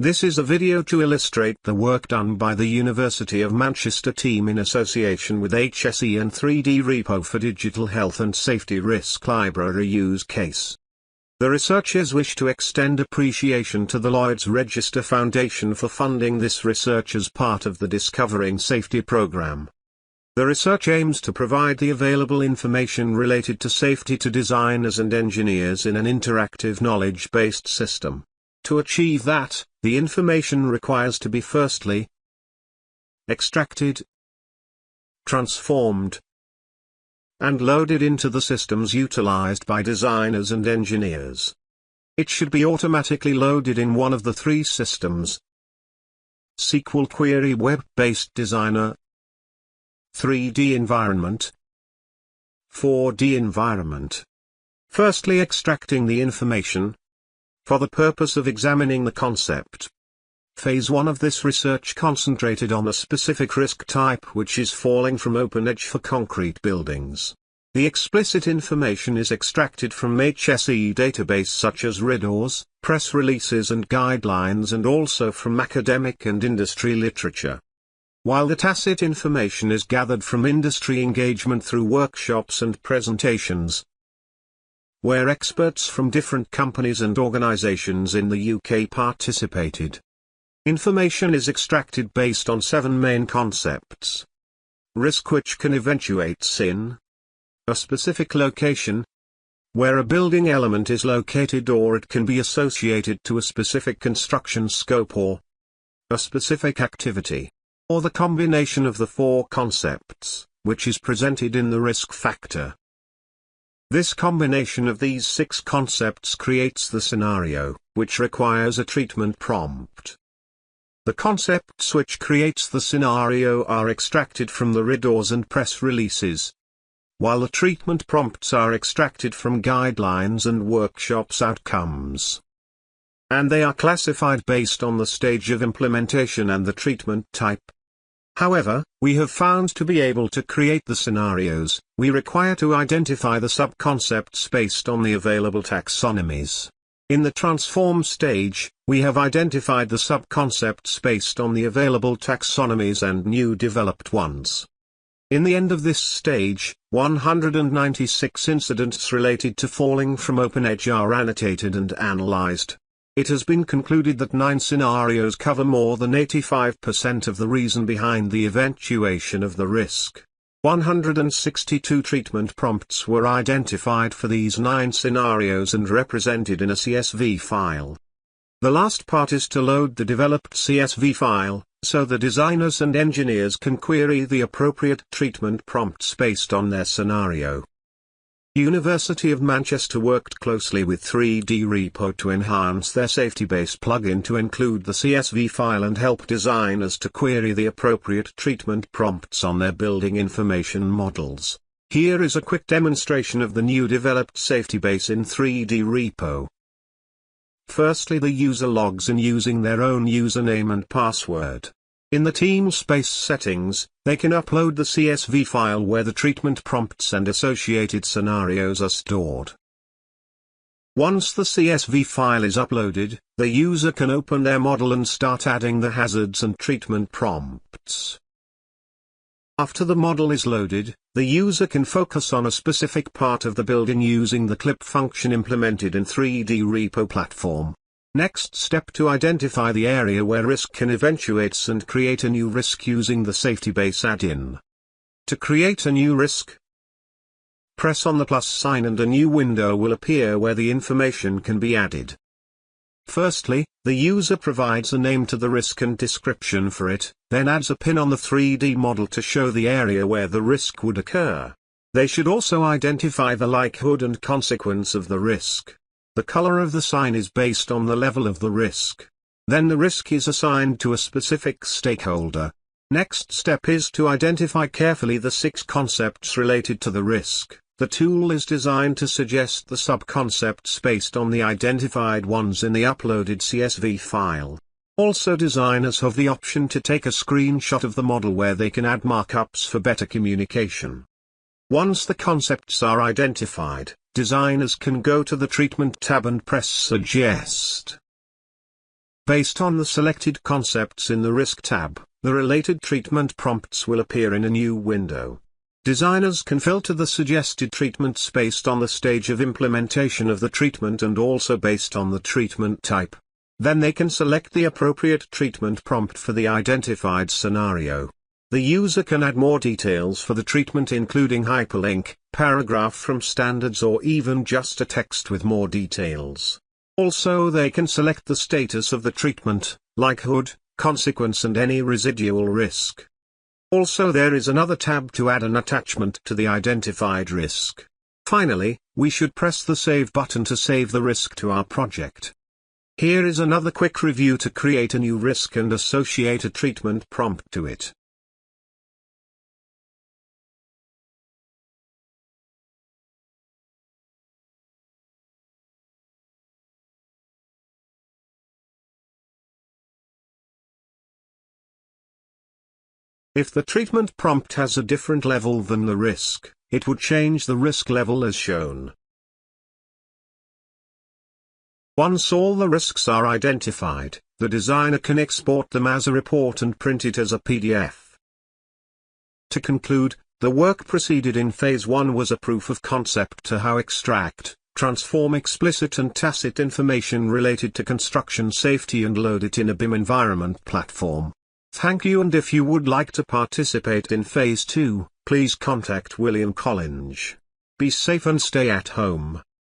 This is a video to illustrate the work done by the University of Manchester team in association with HSE and 3D Repo for Digital Health and Safety Risk Library use case. The researchers wish to extend appreciation to the Lloyd's Register Foundation for funding this research as part of the Discovering Safety program. The research aims to provide the available information related to safety to designers and engineers in an interactive knowledge-based system. To achieve that, the information requires to be firstly extracted, transformed, and loaded into the systems utilized by designers and engineers. It should be automatically loaded in one of the three systems: SQL Query Web-Based Designer, 3D Environment, 4D Environment. Firstly, extracting the information for the purpose of examining the concept. Phase 1 of this research concentrated on a specific risk type, which is falling from open edge for concrete buildings. The explicit information is extracted from HSE database such as RIDORs, press releases and guidelines, and also from academic and industry literature. While the tacit information is gathered from industry engagement through workshops and presentations, where experts from different companies and organizations in the UK participated. Information is extracted based on 7 main concepts. Risk, which can eventuate in a specific location, where a building element is located, or it can be associated to a specific construction scope or a specific activity, or the combination of the 4 concepts, which is presented in the risk factor. This combination of these 6 concepts creates the scenario, which requires a treatment prompt. The concepts which creates the scenario are extracted from the RIDORs and press releases, while the treatment prompts are extracted from guidelines and workshops outcomes. And they are classified based on the stage of implementation and the treatment type. However, we have found to be able to create the scenarios, we require to identify the sub-concepts based on the available taxonomies. In the transform stage, we have identified the sub-concepts based on the available taxonomies and new developed ones. In the end of this stage, 196 incidents related to falling from open edge are annotated and analyzed. It has been concluded that 9 scenarios cover more than 85% of the reason behind the eventuation of the risk. 162 treatment prompts were identified for these 9 scenarios and represented in a CSV file. The last part is to load the developed CSV file, so the designers and engineers can query the appropriate treatment prompts based on their scenario. University of Manchester worked closely with 3D Repo to enhance their SafetiBase plugin to include the CSV file and help designers to query the appropriate treatment prompts on their building information models. Here is a quick demonstration of the new developed SafetiBase in 3D Repo. Firstly, the user logs in using their own username and password. In the team space settings, they can upload the CSV file where the treatment prompts and associated scenarios are stored. Once the CSV file is uploaded, the user can open their model and start adding the hazards and treatment prompts. After the model is loaded, the user can focus on a specific part of the building using the clip function implemented in 3D Repo platform. Next step, to identify the area where risk can eventuate and create a new risk using the SafetiBase add-in. To create a new risk, press on the plus sign and a new window will appear where the information can be added. Firstly, the user provides a name to the risk and description for it, then adds a pin on the 3D model to show the area where the risk would occur. They should also identify the likelihood and consequence of the risk. The color of the sign is based on the level of the risk. Then the risk is assigned to a specific stakeholder. Next step is to identify carefully the 6 concepts related to the risk. The tool is designed to suggest the sub-concepts based on the identified ones in the uploaded CSV file. Also, designers have the option to take a screenshot of the model where they can add markups for better communication. Once the concepts are identified, designers can go to the Treatment tab and press Suggest. Based on the selected concepts in the Risk tab, the related treatment prompts will appear in a new window. Designers can filter the suggested treatments based on the stage of implementation of the treatment and also based on the treatment type. Then they can select the appropriate treatment prompt for the identified scenario. The user can add more details for the treatment, including hyperlink, paragraph from standards, or even just a text with more details. Also, they can select the status of the treatment, likelihood, consequence, and any residual risk. Also, there is another tab to add an attachment to the identified risk. Finally, we should press the Save button to save the risk to our project. Here is another quick review to create a new risk and associate a treatment prompt to it. If the treatment prompt has a different level than the risk, it would change the risk level as shown. Once all the risks are identified, the designer can export them as a report and print it as a PDF. To conclude, the work proceeded in Phase 1 was a proof of concept to how extract, transform explicit and tacit information related to construction safety and load it in a BIM environment platform. Thank you, and if you would like to participate in Phase 2, please contact William Collins. Be safe and stay at home.